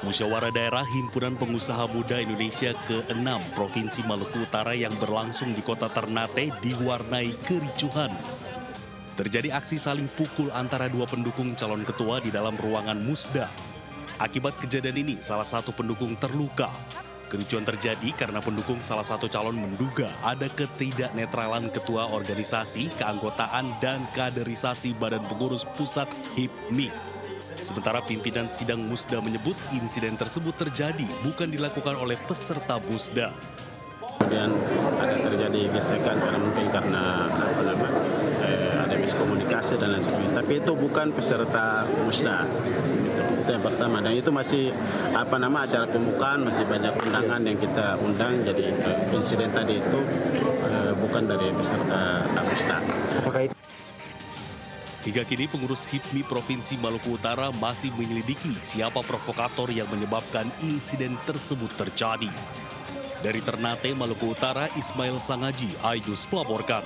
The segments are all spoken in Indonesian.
Musyawarah Daerah Himpunan Pengusaha Muda Indonesia ke-6 Provinsi Maluku Utara yang berlangsung di kota Ternate diwarnai kericuhan. Terjadi aksi saling pukul antara dua pendukung calon ketua di dalam ruangan musda. Akibat kejadian ini, salah satu pendukung terluka. Kericuhan terjadi karena pendukung salah satu calon menduga ada ketidaknetralan ketua organisasi, keanggotaan, dan kaderisasi Badan Pengurus Pusat HIPMI. Sementara pimpinan sidang musda menyebut insiden tersebut terjadi bukan dilakukan oleh peserta musda. Kemudian ada terjadi gesekan karena ada miskomunikasi dan lain sebagainya. Tapi itu bukan peserta musda. Itu yang pertama. Dan itu masih acara pembukaan, masih banyak undangan yang kita undang. Jadi insiden tadi itu bukan dari peserta musda. Hingga kini pengurus HIPMI Provinsi Maluku Utara masih menyelidiki siapa provokator yang menyebabkan insiden tersebut terjadi. Dari Ternate, Maluku Utara, Ismail Sangaji, iNews melaporkan.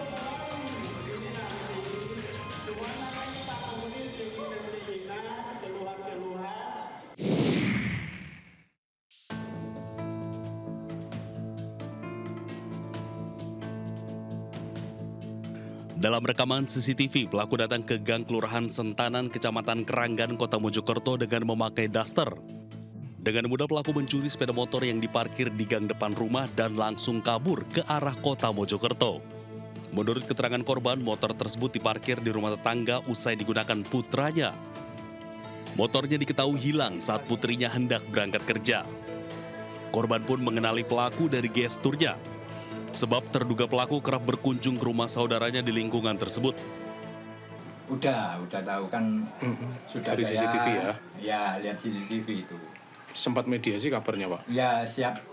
Dalam rekaman CCTV, pelaku datang ke Gang Kelurahan Sentanan, Kecamatan Keranggan, Kota Mojokerto dengan memakai daster. Dengan mudah pelaku mencuri sepeda motor yang diparkir di gang depan rumah dan langsung kabur ke arah Kota Mojokerto. Menurut keterangan korban, motor tersebut diparkir di rumah tetangga usai digunakan putranya. Motornya diketahui hilang saat putrinya hendak berangkat kerja. Korban pun mengenali pelaku dari gesturnya. Sebab terduga pelaku kerap berkunjung ke rumah saudaranya di lingkungan tersebut. Udah tahu kan. Sudah dari saya, CCTV ya? Ya, lihat CCTV itu. Sempat mediasi kabarnya, Pak? Ya, siap.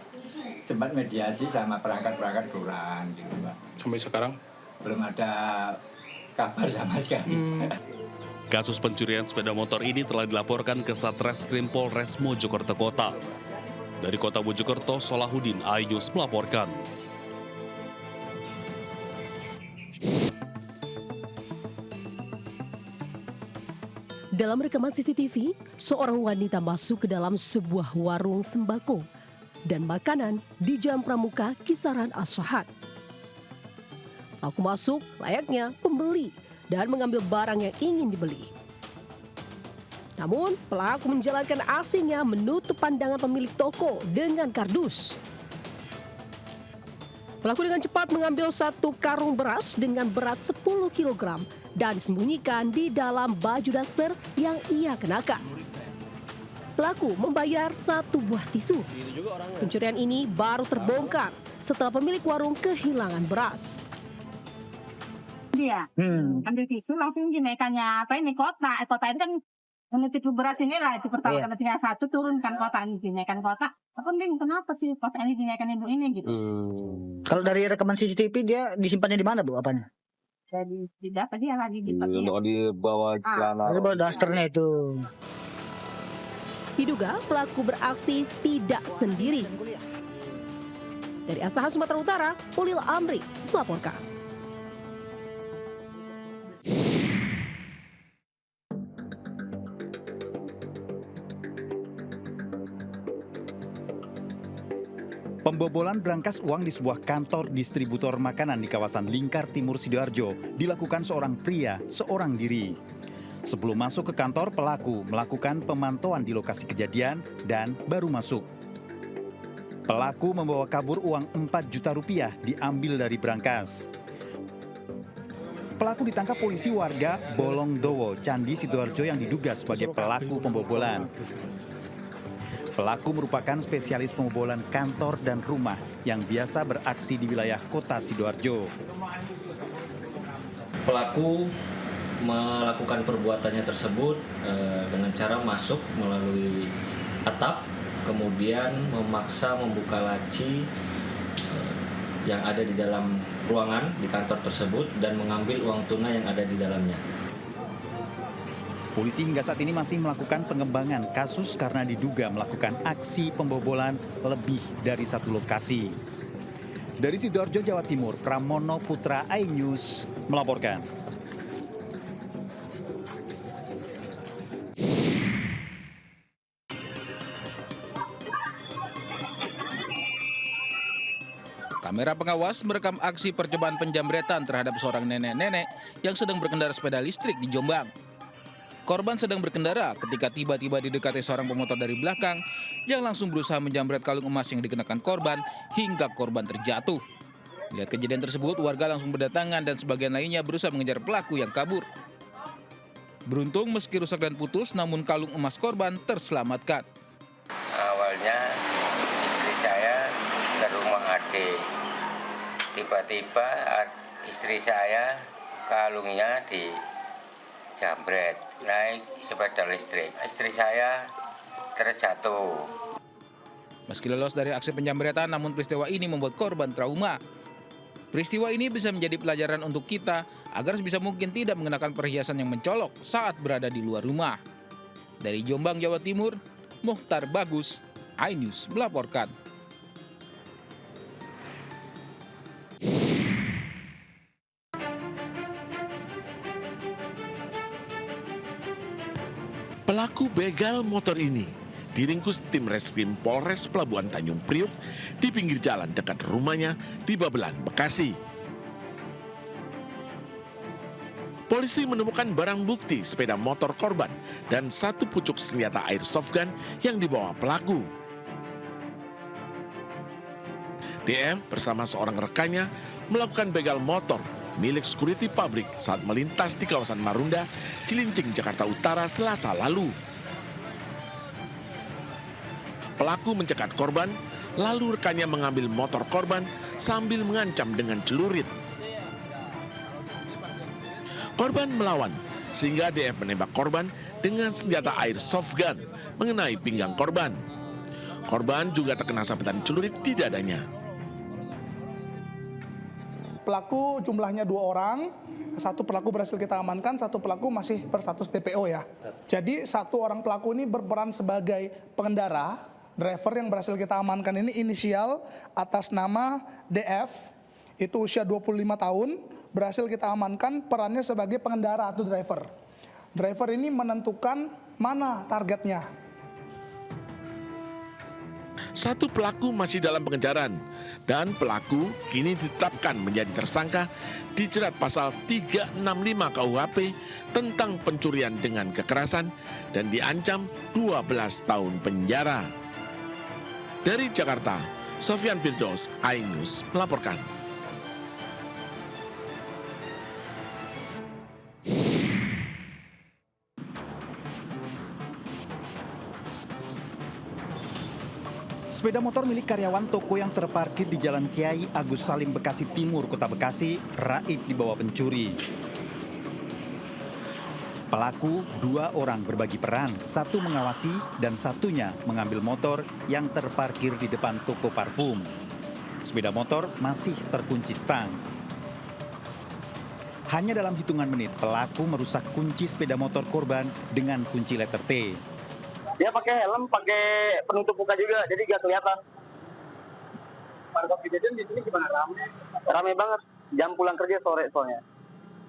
Sempat mediasi sama perangkat-perangkat kelurahan gitu, Pak. Sampai sekarang? Belum ada kabar sama sekali. Kasus pencurian sepeda motor ini telah dilaporkan ke Satreskrim Polres Mojokerto Kota. Dari Kota Mojokerto, Solahuddin, iNews melaporkan. Dalam rekaman CCTV, seorang wanita masuk ke dalam sebuah warung sembako dan makanan di Jalan Pramuka, Kisaran As-Sahat. Pelaku masuk layaknya pembeli dan mengambil barang yang ingin dibeli. Namun, pelaku menjalankan aksinya menutup pandangan pemilik toko dengan kardus. Pelaku dengan cepat mengambil satu karung beras dengan berat 10 kg dan disembunyikan di dalam baju daster yang ia kenakan. Pelaku membayar satu buah tisu. Pencurian ini baru terbongkar setelah pemilik warung kehilangan beras. Dia ambil tisu langsung dinaikannya kotak. Kotak itu kan menitip beras inilah itu pertama kali tinggal satu turunkan kotak ini dinaikkan kotak. Apa nih kenapa sih kotak ini dinaikkan ibu ini gitu? Kalau dari rekaman CCTV dia disimpannya di mana, Bu, apanya? Jadi tidak apa dia lagi di bawah celana. Di bawah dasternya itu. Diduga pelaku beraksi tidak sendiri. Dari Asahan, Sumatera Utara, Ulil Amri melaporkan. Pembobolan berangkas uang di sebuah kantor distributor makanan di kawasan Lingkar Timur, Sidoarjo dilakukan seorang pria seorang diri. Sebelum masuk ke kantor, pelaku melakukan pemantauan di lokasi kejadian dan baru masuk. Pelaku membawa kabur uang 4 juta rupiah diambil dari berangkas. Pelaku ditangkap polisi warga Bolongdowo, Candi, Sidoarjo yang diduga sebagai pelaku pembobolan. Pelaku merupakan spesialis pembobolan kantor dan rumah yang biasa beraksi di wilayah kota Sidoarjo. Pelaku melakukan perbuatannya tersebut dengan cara masuk melalui atap, kemudian memaksa membuka laci yang ada di dalam ruangan di kantor tersebut dan mengambil uang tunai yang ada di dalamnya. Polisi hingga saat ini masih melakukan pengembangan kasus karena diduga melakukan aksi pembobolan lebih dari satu lokasi. Dari Sidoarjo, Jawa Timur, Pramono Putra, iNews melaporkan. Kamera pengawas merekam aksi percobaan penjamretan terhadap seorang nenek-nenek yang sedang berkendara sepeda listrik di Jombang. Korban sedang berkendara ketika tiba-tiba didekati seorang pemotor dari belakang yang langsung berusaha menjamret kalung emas yang dikenakan korban hingga korban terjatuh. Melihat kejadian tersebut, warga langsung berdatangan dan sebagian lainnya berusaha mengejar pelaku yang kabur. Beruntung meski rusak dan putus, namun kalung emas korban terselamatkan. Awalnya istri saya ke rumah adik. Tiba-tiba istri saya kalungnya dijamret, naik sepeda listrik. Istri saya terjatuh. Meski lolos dari aksi penjamretan, namun peristiwa ini membuat korban trauma. Peristiwa ini bisa menjadi pelajaran untuk kita agar sebisa mungkin tidak mengenakan perhiasan yang mencolok saat berada di luar rumah. Dari Jombang, Jawa Timur, Mukhtar Bagus, iNews melaporkan. Pelaku begal motor ini diringkus tim reskrim Polres Pelabuhan Tanjung Priok di pinggir jalan dekat rumahnya di Babelan, Bekasi. Polisi menemukan barang bukti sepeda motor korban dan satu pucuk senjata airsoft gun yang dibawa pelaku. DM bersama seorang rekannya melakukan begal motor milik security pabrik saat melintas di kawasan Marunda, Cilincing, Jakarta Utara, Selasa lalu. Pelaku mencegat korban, lalu rekannya mengambil motor korban sambil mengancam dengan celurit. Korban melawan, sehingga DF menembak korban dengan senjata airsoft gun mengenai pinggang korban. Korban juga terkena sabetan celurit di dadanya. Pelaku jumlahnya 2 orang, satu pelaku berhasil kita amankan, satu pelaku masih berstatus DPO ya. Jadi satu orang pelaku ini berperan sebagai pengendara, driver yang berhasil kita amankan ini inisial atas nama DF, itu usia 25 tahun, berhasil kita amankan perannya sebagai pengendara atau driver. Driver ini menentukan mana targetnya. Satu pelaku masih dalam pengejaran dan pelaku kini ditetapkan menjadi tersangka dijerat pasal 365 KUHP tentang pencurian dengan kekerasan dan diancam 12 tahun penjara. Dari Jakarta, Sofyan Firdaus, iNews melaporkan. Sepeda motor milik karyawan toko yang terparkir di Jalan Kiai Agus Salim, Bekasi Timur, Kota Bekasi, raib dibawa pencuri. Pelaku 2 orang berbagi peran, satu mengawasi dan satunya mengambil motor yang terparkir di depan toko parfum. Sepeda motor masih terkunci stang. Hanya dalam hitungan menit, pelaku merusak kunci sepeda motor korban dengan kunci letter T. Dia pakai helm, pakai penutup muka juga, jadi gak kelihatan. Pada kejadian di sini gimana? Rame? Rame banget. Jam pulang kerja sore soalnya.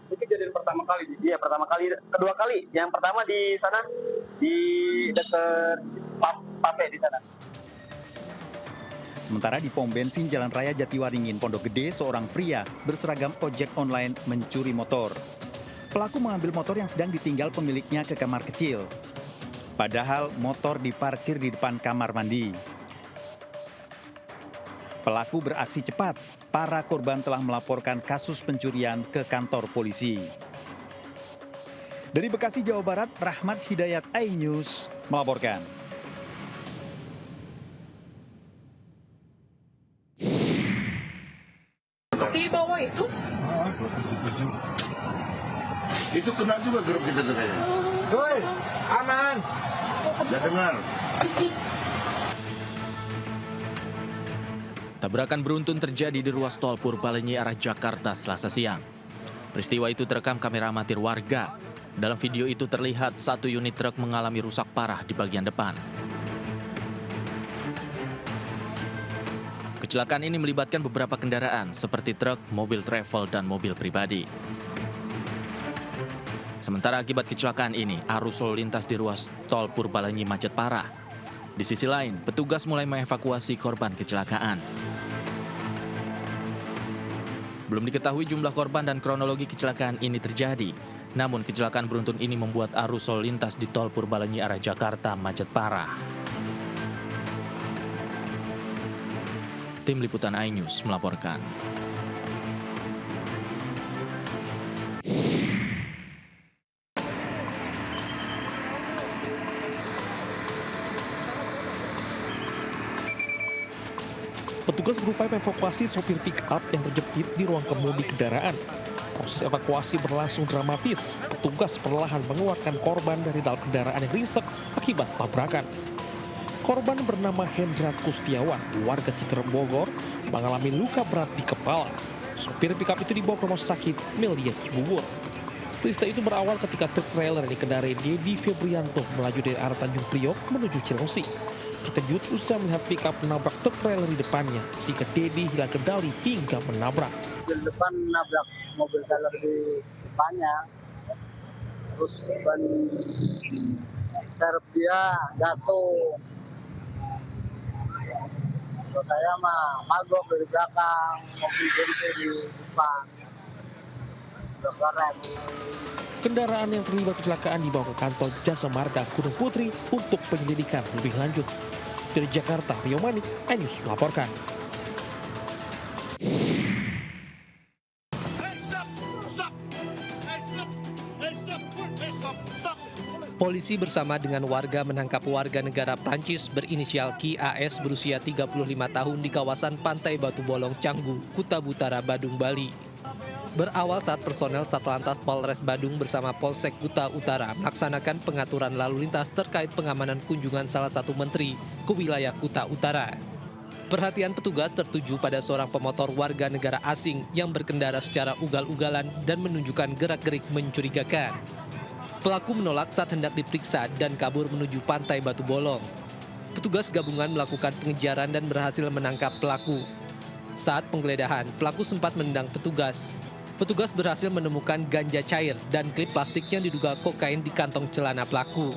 Itu kejadian pertama kali? Iya, pertama kali. Kedua kali. Yang pertama di sana, di dekat Pape di sana. Sementara di pom bensin Jalan Raya Jatiwaringin, Pondok Gede, seorang pria berseragam ojek online mencuri motor. Pelaku mengambil motor yang sedang ditinggal pemiliknya ke kamar kecil. Padahal motor diparkir di depan kamar mandi. Pelaku beraksi cepat. Para korban telah melaporkan kasus pencurian ke kantor polisi. Dari Bekasi, Jawa Barat, Rahmat Hidayat, iNews melaporkan. Di bawah itu? Itu kena juga grup kita katanya. Woi, aman. Gak dengar. Tabrakan beruntun terjadi di ruas tol Purbalenyi arah Jakarta Selasa siang. Peristiwa itu terekam kamera amatir warga. Dalam video itu terlihat satu unit truk mengalami rusak parah di bagian depan. Kecelakaan ini melibatkan beberapa kendaraan seperti truk, mobil travel, dan mobil pribadi. Sementara akibat kecelakaan ini, arus lalu lintas di ruas tol Purbalenyi macet parah. Di sisi lain, petugas mulai mengevakuasi korban kecelakaan. Belum diketahui jumlah korban dan kronologi kecelakaan ini terjadi. Namun kecelakaan beruntun ini membuat arus lalu lintas di tol Purbalenyi arah Jakarta macet parah. Tim Liputan iNews melaporkan. Petugas berupaya mengevakuasi sopir pick-up yang terjepit di ruang kemudi kendaraan. Proses evakuasi berlangsung dramatis. Petugas perlahan mengeluarkan korban dari dalam kendaraan yang ringsek akibat tabrakan. Korban bernama Hendra Kustiawan, warga Citerem Bogor, mengalami luka berat di kepala. Sopir pick-up itu dibawa ke rumah sakit Melia Cibubur. Peristiwa itu berawal ketika truk trailer yang dikendarai Dedi Febrianto melaju dari arah Tanjung Priok menuju Cilengsi. Terkejut usai melihat pick-up menabrak truk trailer di depannya, sehingga Dedi hilang kendali hingga menabrak. Di depan nabrak mobil trailer di depannya, terus ban serep dia jatuh. Terus saya mah magok dari belakang, mobil berhenti di depan. Keren. Kendaraan yang terlibat kecelakaan dibawa ke kantor Jasa Marga Gunung Putri untuk penyelidikan lebih lanjut. Dari Jakarta, Rio Manik, iNews melaporkan. Polisi bersama dengan warga menangkap warga negara Prancis berinisial KAS berusia 35 tahun di kawasan Pantai Batu Bolong, Canggu, Kuta Butara, Badung, Bali. Berawal saat personel Satlantas Polres Badung bersama Polsek Kuta Utara melaksanakan pengaturan lalu lintas terkait pengamanan kunjungan salah satu menteri ke wilayah Kuta Utara. Perhatian petugas tertuju pada seorang pemotor warga negara asing yang berkendara secara ugal-ugalan dan menunjukkan gerak-gerik mencurigakan. Pelaku menolak saat hendak diperiksa dan kabur menuju Pantai Batu Bolong. Petugas gabungan melakukan pengejaran dan berhasil menangkap pelaku. Saat penggeledahan, pelaku sempat menendang petugas. Petugas berhasil menemukan ganja cair dan klip plastik yang diduga kokain di kantong celana pelaku.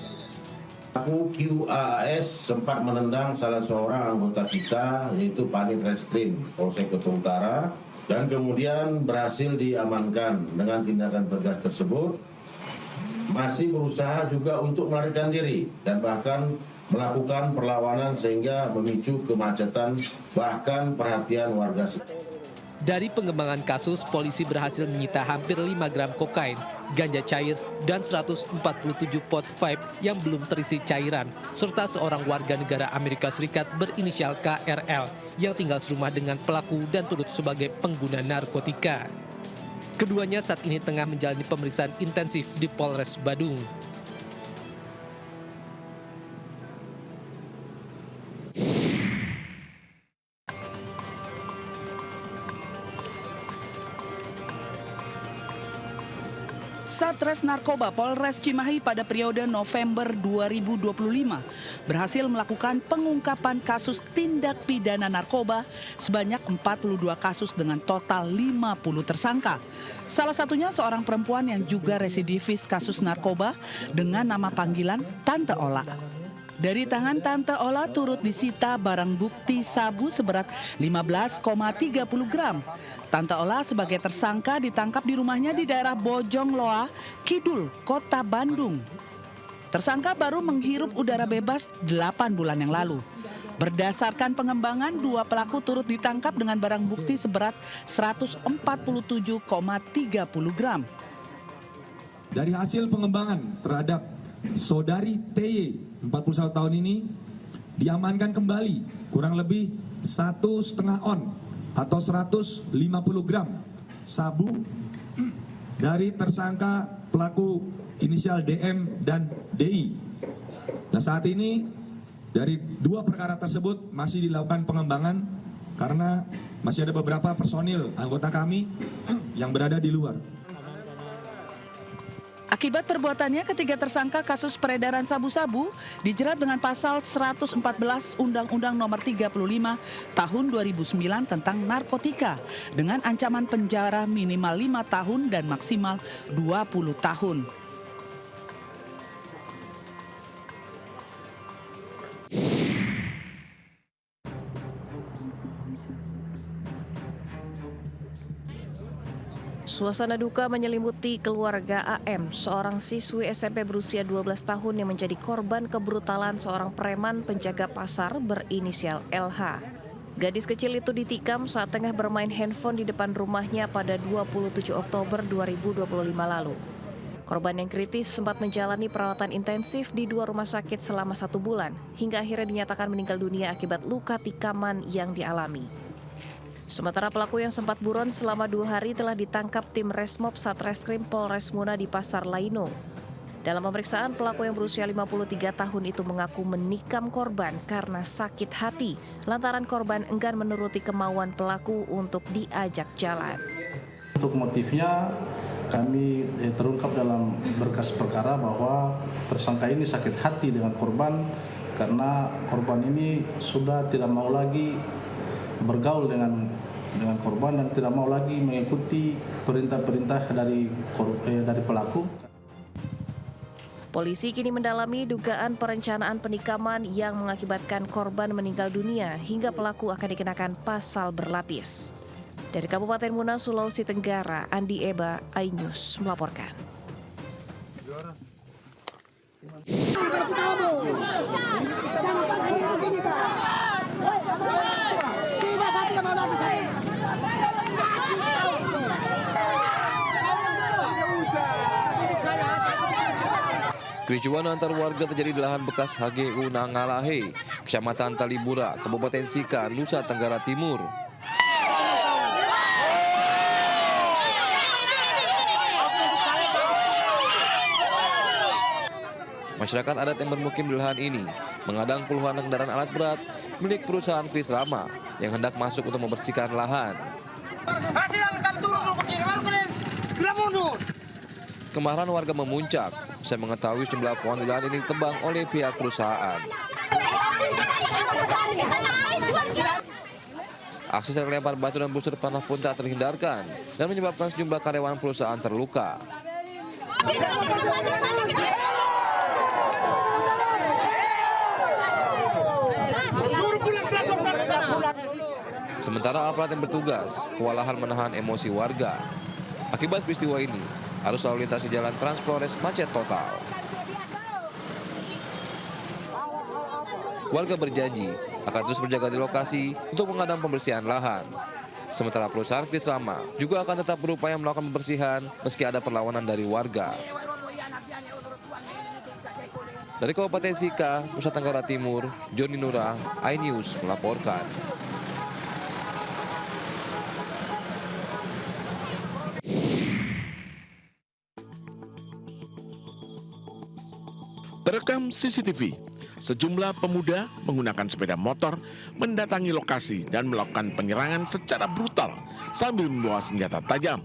Pelaku QAS sempat menendang salah seorang anggota kita, yaitu Panit Reskrim Polsek Kuta Utara, dan kemudian berhasil diamankan. Dengan tindakan tegas tersebut, masih berusaha juga untuk melarikan diri dan bahkan melakukan perlawanan sehingga memicu kemacetan bahkan perhatian warga. Dari pengembangan kasus, polisi berhasil menyita hampir 5 gram kokain, ganja cair, dan 147 pot vape yang belum terisi cairan, serta seorang warga negara Amerika Serikat berinisial KRL yang tinggal serumah dengan pelaku dan turut sebagai pengguna narkotika. Keduanya saat ini tengah menjalani pemeriksaan intensif di Polres Badung. Satres Narkoba Polres Cimahi pada periode November 2025 berhasil melakukan pengungkapan kasus tindak pidana narkoba sebanyak 42 kasus dengan total 50 tersangka. Salah satunya seorang perempuan yang juga residivis kasus narkoba dengan nama panggilan Tante Ola. Dari tangan Tante Ola turut disita barang bukti sabu seberat 15,30 gram. Tante Ola sebagai tersangka ditangkap di rumahnya di daerah Bojong Loa, Kidul, Kota Bandung. Tersangka baru menghirup udara bebas 8 bulan yang lalu. Berdasarkan pengembangan, 2 pelaku turut ditangkap dengan barang bukti seberat 147,30 gram. Dari hasil pengembangan terhadap saudari TY, 41 tahun ini, diamankan kembali kurang lebih 1,5 on atau 150 gram sabu dari tersangka pelaku inisial DM dan DI. Nah, saat ini dari 2 perkara tersebut masih dilakukan pengembangan karena masih ada beberapa personil anggota kami yang berada di luar. Akibat perbuatannya, ketiga tersangka kasus peredaran sabu-sabu dijerat dengan pasal 114 Undang-Undang Nomor 35 Tahun 2009 tentang narkotika dengan ancaman penjara minimal 5 tahun dan maksimal 20 tahun. Suasana duka menyelimuti keluarga AM, seorang siswi SMP berusia 12 tahun yang menjadi korban kebrutalan seorang preman penjaga pasar berinisial LH. Gadis kecil itu ditikam saat tengah bermain handphone di depan rumahnya pada 27 Oktober 2025 lalu. Korban yang kritis sempat menjalani perawatan intensif di 2 rumah sakit selama 1 bulan, hingga akhirnya dinyatakan meninggal dunia akibat luka tikaman yang dialami. Sementara pelaku yang sempat buron selama 2 hari telah ditangkap tim Resmob Satreskrim Polres Muna di Pasar Laino. Dalam pemeriksaan, pelaku yang berusia 53 tahun itu mengaku menikam korban karena sakit hati, lantaran korban enggan menuruti kemauan pelaku untuk diajak jalan. Untuk motifnya, kami terungkap dalam berkas perkara bahwa tersangka ini sakit hati dengan korban karena korban ini sudah tidak mau lagi bergaul dengan korban dan tidak mau lagi mengikuti perintah-perintah dari pelaku. Polisi kini mendalami dugaan perencanaan penikaman yang mengakibatkan korban meninggal dunia hingga pelaku akan dikenakan pasal berlapis. Dari Kabupaten Muna, Sulawesi Tenggara, Andi Eba, iNews melaporkan. Kericuan antar warga terjadi di lahan bekas HGU Nangalahe, Kecamatan Talibura, Kabupaten Sika, Nusa Tenggara Timur. Masyarakat adat yang bermukim di lahan ini mengadang puluhan kendaraan alat berat milik perusahaan Krisrama yang hendak masuk untuk membersihkan lahan. Kemarahan warga memuncak usai mengetahui sejumlah pohon di lahan ini ditebang oleh pihak perusahaan. Aksi saling lempar batu dan busur panah pun tak terhindarkan dan menyebabkan sejumlah karyawan perusahaan terluka. Sementara aparat yang bertugas kewalahan menahan emosi warga. Akibat peristiwa ini, arus lalu lintas di jalan Trans Flores macet total. Warga berjanji akan terus berjaga di lokasi untuk mengadang pembersihan lahan. Sementara perusahaan Krisrama juga akan tetap berupaya melakukan pembersihan meski ada perlawanan dari warga. Dari Kabupaten Sika, Nusa Tenggara Timur, Joni Nurah, iNews melaporkan. Terekam CCTV, sejumlah pemuda menggunakan sepeda motor mendatangi lokasi dan melakukan penyerangan secara brutal sambil membawa senjata tajam.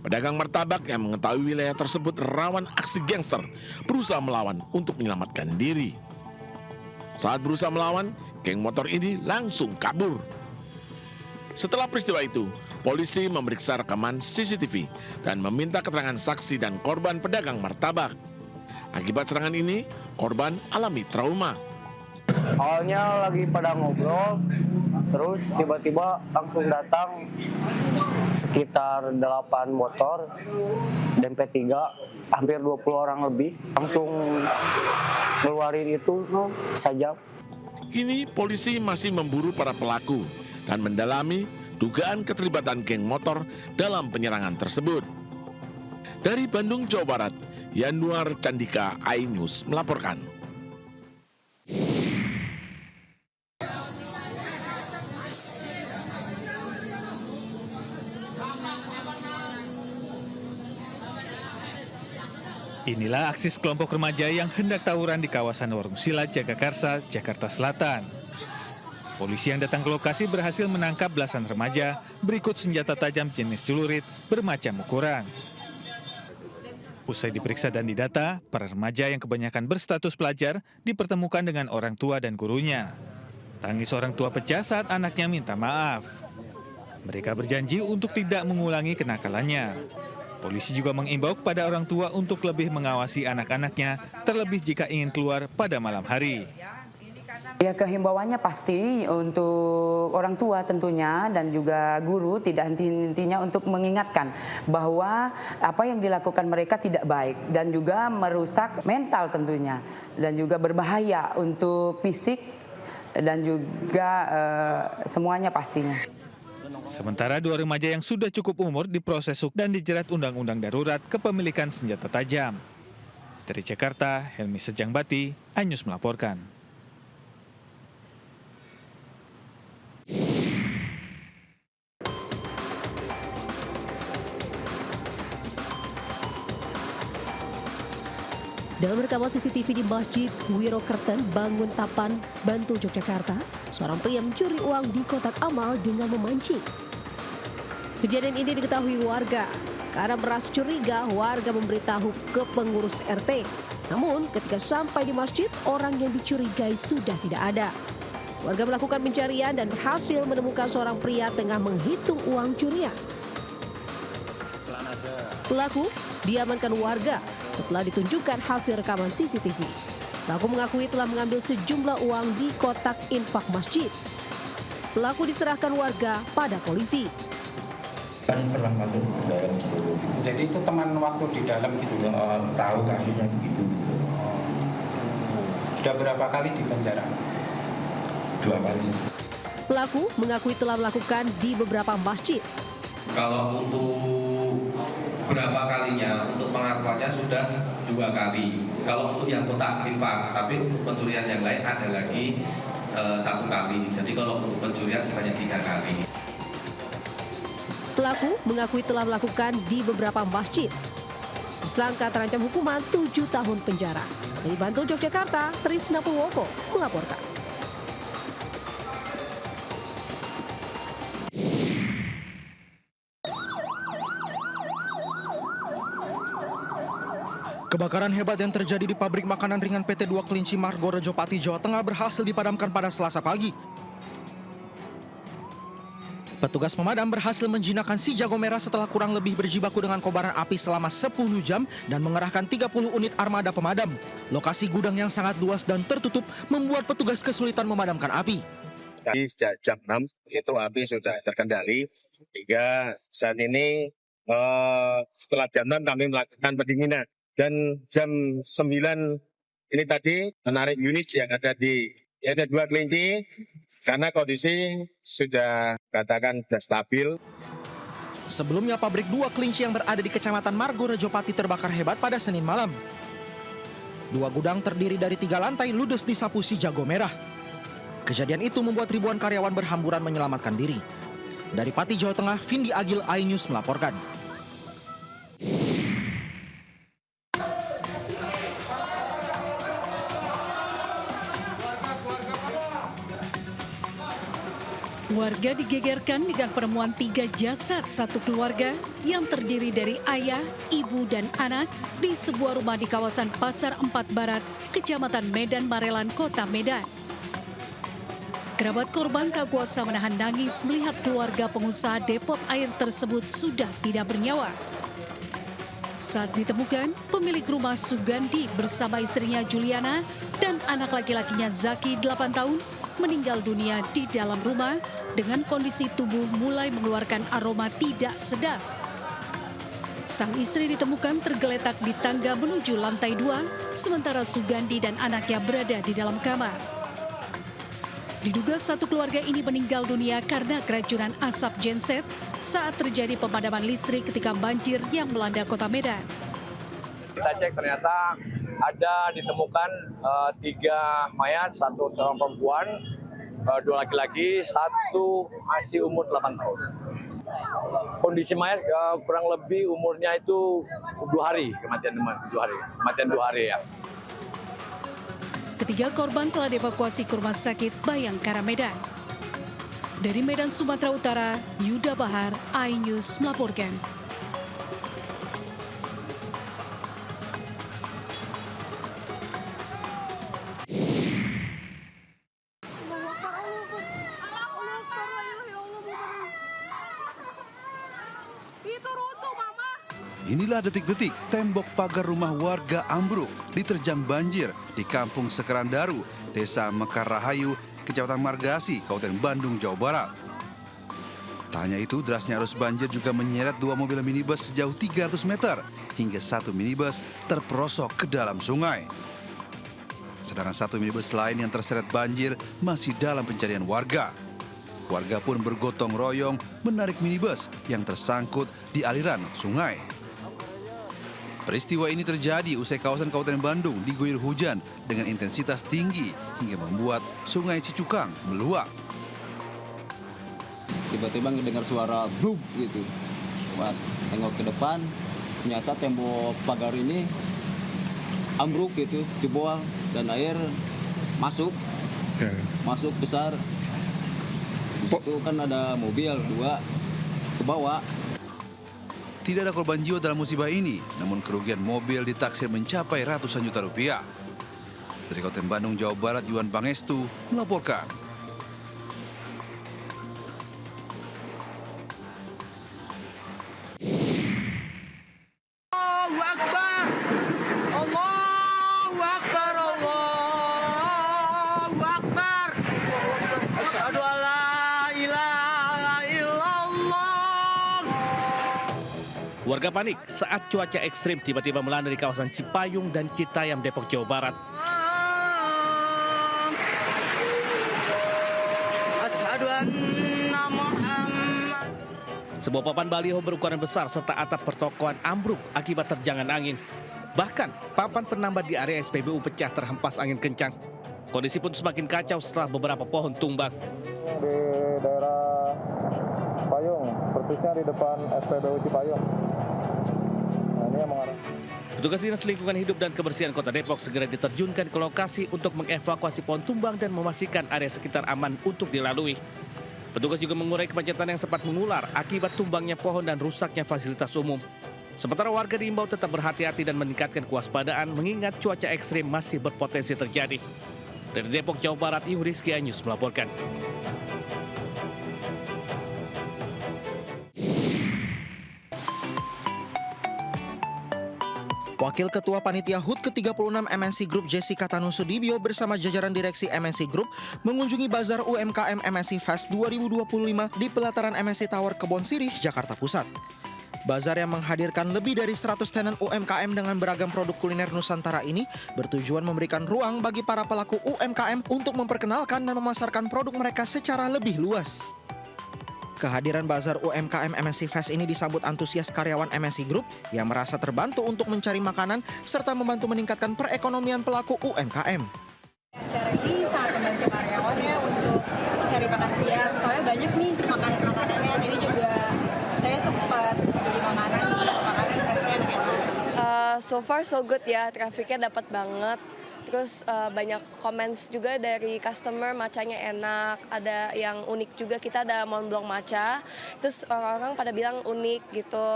Pedagang martabak yang mengetahui wilayah tersebut rawan aksi gangster berusaha melawan untuk menyelamatkan diri. Saat berusaha melawan, geng motor ini langsung kabur. Setelah peristiwa itu, polisi memeriksa rekaman CCTV dan meminta keterangan saksi dan korban pedagang martabak. Akibat serangan ini, korban alami trauma. Awalnya lagi pada ngobrol, terus tiba-tiba langsung datang sekitar 8 motor, DP3, hampir 20 orang lebih, langsung keluarin itu saja. Kini polisi masih memburu para pelaku dan mendalami dugaan keterlibatan geng motor dalam penyerangan tersebut. Dari Bandung, Jawa Barat, Yanuar Candika, iNews melaporkan. Inilah aksi sekelompok remaja yang hendak tawuran di kawasan Warung Silat, Jagakarsa, Jakarta Selatan. Polisi yang datang ke lokasi berhasil menangkap belasan remaja berikut senjata tajam jenis celurit bermacam ukuran. Usai diperiksa dan didata, para remaja yang kebanyakan berstatus pelajar dipertemukan dengan orang tua dan gurunya. Tangis orang tua pecah saat anaknya minta maaf. Mereka berjanji untuk tidak mengulangi kenakalannya. Polisi juga mengimbau kepada orang tua untuk lebih mengawasi anak-anaknya, terlebih jika ingin keluar pada malam hari. Ya, kehimbauannya pasti untuk orang tua tentunya dan juga guru tidak henti-hentinya untuk mengingatkan bahwa apa yang dilakukan mereka tidak baik dan juga merusak mental tentunya dan juga berbahaya untuk fisik dan juga semuanya pastinya. Sementara 2 remaja yang sudah cukup umur diproses hukum dan dijerat Undang-Undang Darurat Kepemilikan Senjata Tajam. Dari Jakarta, Helmi Sejangbati, iNews melaporkan. Dalam rekaman CCTV di Masjid Wirokerten, Bangun Tapan, Bantul, Yogyakarta, seorang pria mencuri uang di kotak amal dengan memancing. Kejadian ini diketahui warga. Karena merasa curiga, warga memberitahu ke pengurus RT. Namun, ketika sampai di masjid, orang yang dicurigai sudah tidak ada. Warga melakukan pencarian dan berhasil menemukan seorang pria tengah menghitung uang curian. Pelaku diamankan warga setelah ditunjukkan hasil rekaman CCTV. Pelaku mengakui telah mengambil sejumlah uang di kotak infak masjid. Pelaku diserahkan warga pada polisi. Kan pernah masuk ke dalam dulu. Jadi itu teman waktu di dalam gitu? Tahu kasusnya begitu. Sudah berapa kali di penjara? 2 kali. Pelaku mengakui telah melakukan di beberapa masjid. Kalau untuk berapa kalinya, untuk pengakuannya sudah 2 kali. Kalau untuk yang kotak infak, tapi untuk pencurian yang lain ada lagi 1 kali. Jadi kalau untuk pencurian sebanyak 3 kali. Pelaku mengakui telah melakukan di beberapa masjid. Tersangka terancam hukuman 7 tahun penjara. Dari Bantul, Yogyakarta, Trisna Purwoko melaporkan. Kebakaran hebat yang terjadi di pabrik makanan ringan PT 2 Kelinci Margorejo Pati, Jawa Tengah berhasil dipadamkan pada Selasa pagi. Petugas pemadam berhasil menjinakkan si jago merah setelah kurang lebih berjibaku dengan kobaran api selama 10 jam dan mengerahkan 30 unit armada pemadam. Lokasi gudang yang sangat luas dan tertutup membuat petugas kesulitan memadamkan api. Tadi sejak jam 6 itu api sudah terkendali hingga saat ini setelah jam 6 kami melakukan pendinginan. Dan jam 9 ini tadi menarik unit yang ada di ada 2 kelinci karena kondisi sudah katakan sudah stabil. Sebelumnya pabrik 2 kelinci yang berada di Kecamatan Margorejo Pati terbakar hebat pada Senin malam. 2 gudang terdiri dari 3 lantai ludes disapu si jago merah. Kejadian itu membuat ribuan karyawan berhamburan menyelamatkan diri. Dari Pati, Jawa Tengah, Vindi Agil, iNews melaporkan. Warga digegerkan dengan penemuan 3 jasad satu keluarga yang terdiri dari ayah, ibu, dan anak di sebuah rumah di kawasan Pasar 4 Barat, Kecamatan Medan Marelan, Kota Medan. Kerabat korban tak kuasa menahan nangis melihat keluarga pengusaha depot air tersebut sudah tidak bernyawa. Saat ditemukan, pemilik rumah Sugandi bersama istrinya Juliana dan anak laki-lakinya Zaki 8 tahun meninggal dunia di dalam rumah dengan kondisi tubuh mulai mengeluarkan aroma tidak sedap. Sang istri ditemukan tergeletak di tangga menuju lantai 2, sementara Sugandi dan anaknya berada di dalam kamar. Diduga satu keluarga ini meninggal dunia karena keracunan asap genset saat terjadi pemadaman listrik ketika banjir yang melanda Kota Medan. Kita cek ternyata ada ditemukan 3 mayat, 1 seorang perempuan, 2 laki-laki, 1 masih umur 8 tahun. Kondisi mayat kurang lebih umurnya itu 2 hari kematian teman, 7 hari, kematian 2 hari ya. Ketiga korban telah dievakuasi ke Rumah Sakit Bayangkara Medan. Dari Medan, Sumatera Utara, Yuda Bahar, iNews melaporkan. Inilah detik-detik tembok pagar rumah warga ambruk diterjang banjir di Kampung Sekerandaru, Desa Mekar Rahayu, Kecamatan Margasi, Kabupaten Bandung, Jawa Barat. Tak hanya itu, derasnya arus banjir juga menyeret 2 mobil minibus sejauh 300 meter hingga 1 minibus terperosok ke dalam sungai. Sedangkan 1 minibus lain yang terseret banjir masih dalam pencarian warga. Warga pun bergotong royong menarik minibus yang tersangkut di aliran sungai. Peristiwa ini terjadi usai kawasan Kabupaten Bandung diguyur hujan dengan intensitas tinggi hingga membuat Sungai Cicukang meluap. Tiba-tiba mendengar suara blub gitu. Pas tengok ke depan, ternyata tembok pagar ini ambruk gitu, jebol dan air masuk besar. Di situ kan ada mobil 2 ke bawah. Tidak ada korban jiwa dalam musibah ini, namun kerugian mobil ditaksir mencapai ratusan juta rupiah. Dari Kabupaten Bandung, Jawa Barat, Yuan Pangestu melaporkan. Allahu Akbar, Allahu Akbar, Allahu Akbar. Asyhadu an la ilaha illallah. Warga panik saat cuaca ekstrim tiba-tiba melanda di kawasan Cipayung dan Citayam, Depok, Jawa Barat. Asyhadu anna Muhammad. Sebuah papan baliho berukuran besar serta atap pertokoan ambruk akibat terjangan angin. Bahkan papan penambah di area SPBU pecah terhempas angin kencang. Kondisi pun semakin kacau setelah beberapa pohon tumbang. Di daerah Cipayung, persisnya di depan SPBU Cipayung. Nah, ini yang mengarah. Petugas Dinas Lingkungan Hidup dan Kebersihan Kota Depok segera diterjunkan ke lokasi untuk mengevakuasi pohon tumbang dan memastikan area sekitar aman untuk dilalui. Petugas juga mengurai kemacetan yang sempat mengular akibat tumbangnya pohon dan rusaknya fasilitas umum. Sementara warga diimbau tetap berhati-hati dan meningkatkan kewaspadaan mengingat cuaca ekstrim masih berpotensi terjadi. Dari Depok, Jawa Barat, Ihu Rizky Anyus melaporkan. Wakil Ketua Panitia HUT ke-36 MNC Group Jessica Tanusudibyo bersama jajaran direksi MNC Group mengunjungi Bazar UMKM MNC Fest 2025 di pelataran MNC Tower Kebon Sirih, Jakarta Pusat. Bazar yang menghadirkan lebih dari 100 tenan UMKM dengan beragam produk kuliner Nusantara ini bertujuan memberikan ruang bagi para pelaku UMKM untuk memperkenalkan dan memasarkan produk mereka secara lebih luas. Kehadiran Bazar UMKM MNC Fest ini disambut antusias karyawan MNC Group yang merasa terbantu untuk mencari makanan serta membantu meningkatkan perekonomian pelaku UMKM. Acara ini sangat membantu karyawannya untuk mencari makan siang, soalnya banyak nih makanannya. Tadi juga saya sempat beli makanan freshnya enak. So far so good ya, trafiknya dapat banget. Terus banyak comments juga dari customer, macanya enak, ada yang unik juga, kita ada Mont Blanc matcha, terus orang-orang pada bilang unik gitu,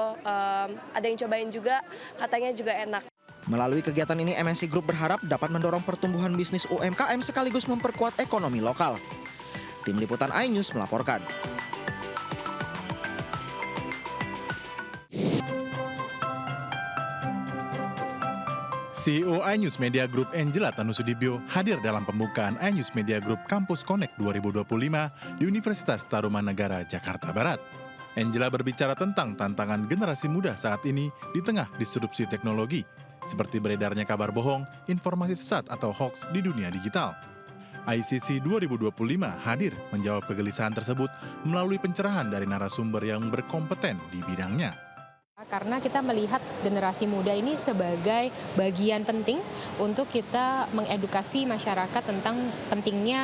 ada yang cobain juga, katanya juga enak. Melalui kegiatan ini MNC Group berharap dapat mendorong pertumbuhan bisnis UMKM sekaligus memperkuat ekonomi lokal. Tim Liputan iNews melaporkan. CEO iNews Media Group Angela Tanusudibyo hadir dalam pembukaan iNews Media Group Campus Connect 2025 di Universitas Tarumanegara, Jakarta Barat. Angela berbicara tentang tantangan generasi muda saat ini di tengah disrupsi teknologi, seperti beredarnya kabar bohong, informasi sesat atau hoax di dunia digital. ICC 2025 hadir menjawab kegelisahan tersebut melalui pencerahan dari narasumber yang berkompeten di bidangnya. Karena kita melihat generasi muda ini sebagai bagian penting untuk kita mengedukasi masyarakat tentang pentingnya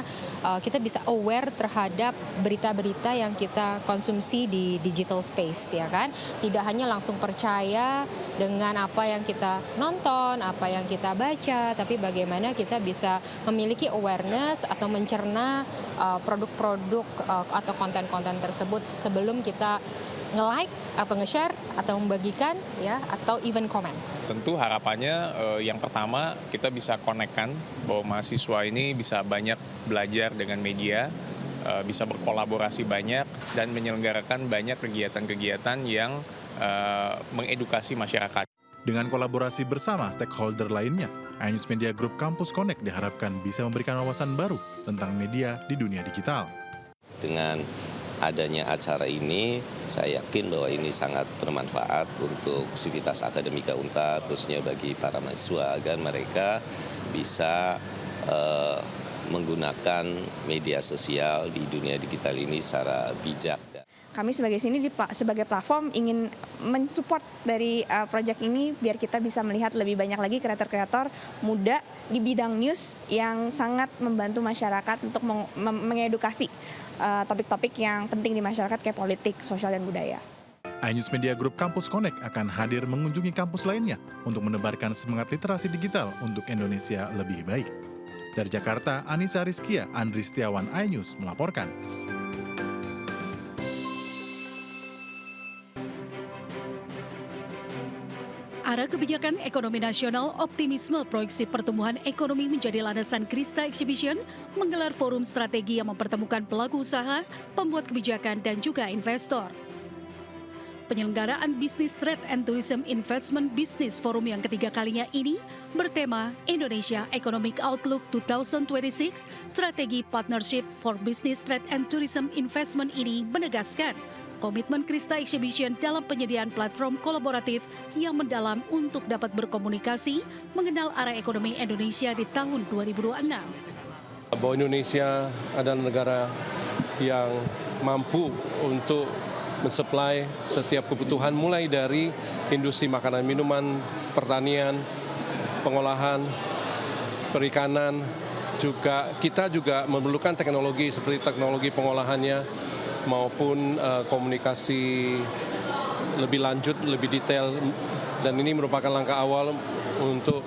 kita bisa aware terhadap berita-berita yang kita konsumsi di digital space, ya kan? Tidak hanya langsung percaya dengan apa yang kita nonton, apa yang kita baca, tapi bagaimana kita bisa memiliki awareness atau mencerna produk-produk atau konten-konten tersebut sebelum kita nge-like atau nge-share atau membagikan ya atau even komen. Tentu harapannya yang pertama kita bisa konekkan bahwa mahasiswa ini bisa banyak belajar dengan media, bisa berkolaborasi banyak dan menyelenggarakan banyak kegiatan-kegiatan yang mengedukasi masyarakat. Dengan kolaborasi bersama stakeholder lainnya, iNews Media Group Campus Connect diharapkan bisa memberikan wawasan baru tentang media di dunia digital. Dengan adanya acara ini, saya yakin bahwa ini sangat bermanfaat untuk sivitas akademika Untar, khususnya bagi para mahasiswa, agar mereka bisa menggunakan media sosial di dunia digital ini secara bijak. Kami sebagai platform ingin mensupport dari proyek ini biar kita bisa melihat lebih banyak lagi kreator-kreator muda di bidang news yang sangat membantu masyarakat untuk mengedukasi topik-topik yang penting di masyarakat kayak politik, sosial, dan budaya. iNews Media Group Campus Connect akan hadir mengunjungi kampus lainnya untuk menebarkan semangat literasi digital untuk Indonesia lebih baik. Dari Jakarta, Anissa Rizkia, Andri Setiawan, iNews melaporkan. Arah kebijakan ekonomi nasional, optimisme proyeksi pertumbuhan ekonomi menjadi landasan Krista Exhibition menggelar forum strategi yang mempertemukan pelaku usaha, pembuat kebijakan, dan juga investor. Penyelenggaraan Business Trade and Tourism Investment Business Forum yang ketiga kalinya ini bertema Indonesia Economic Outlook 2026, Strategi Partnership for Business Trade and Tourism Investment ini menegaskan komitmen Krista Exhibition dalam penyediaan platform kolaboratif yang mendalam untuk dapat berkomunikasi mengenal arah ekonomi Indonesia di tahun 2026. Bahwa Indonesia adalah negara yang mampu untuk mensuplai setiap kebutuhan mulai dari industri makanan minuman, pertanian, pengolahan, perikanan, kita juga memerlukan teknologi seperti teknologi pengolahannya maupun komunikasi lebih lanjut, lebih detail, dan ini merupakan langkah awal untuk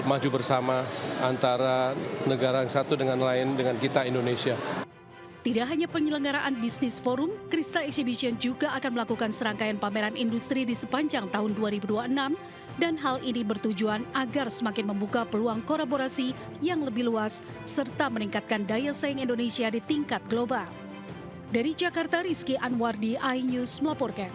maju bersama antara negara yang satu dengan lain, dengan kita Indonesia. Tidak hanya penyelenggaraan bisnis forum, Krista Exhibition juga akan melakukan serangkaian pameran industri di sepanjang tahun 2026, dan hal ini bertujuan agar semakin membuka peluang kolaborasi yang lebih luas serta meningkatkan daya saing Indonesia di tingkat global. Dari Jakarta, Rizky Anwardi, iNews melaporkan.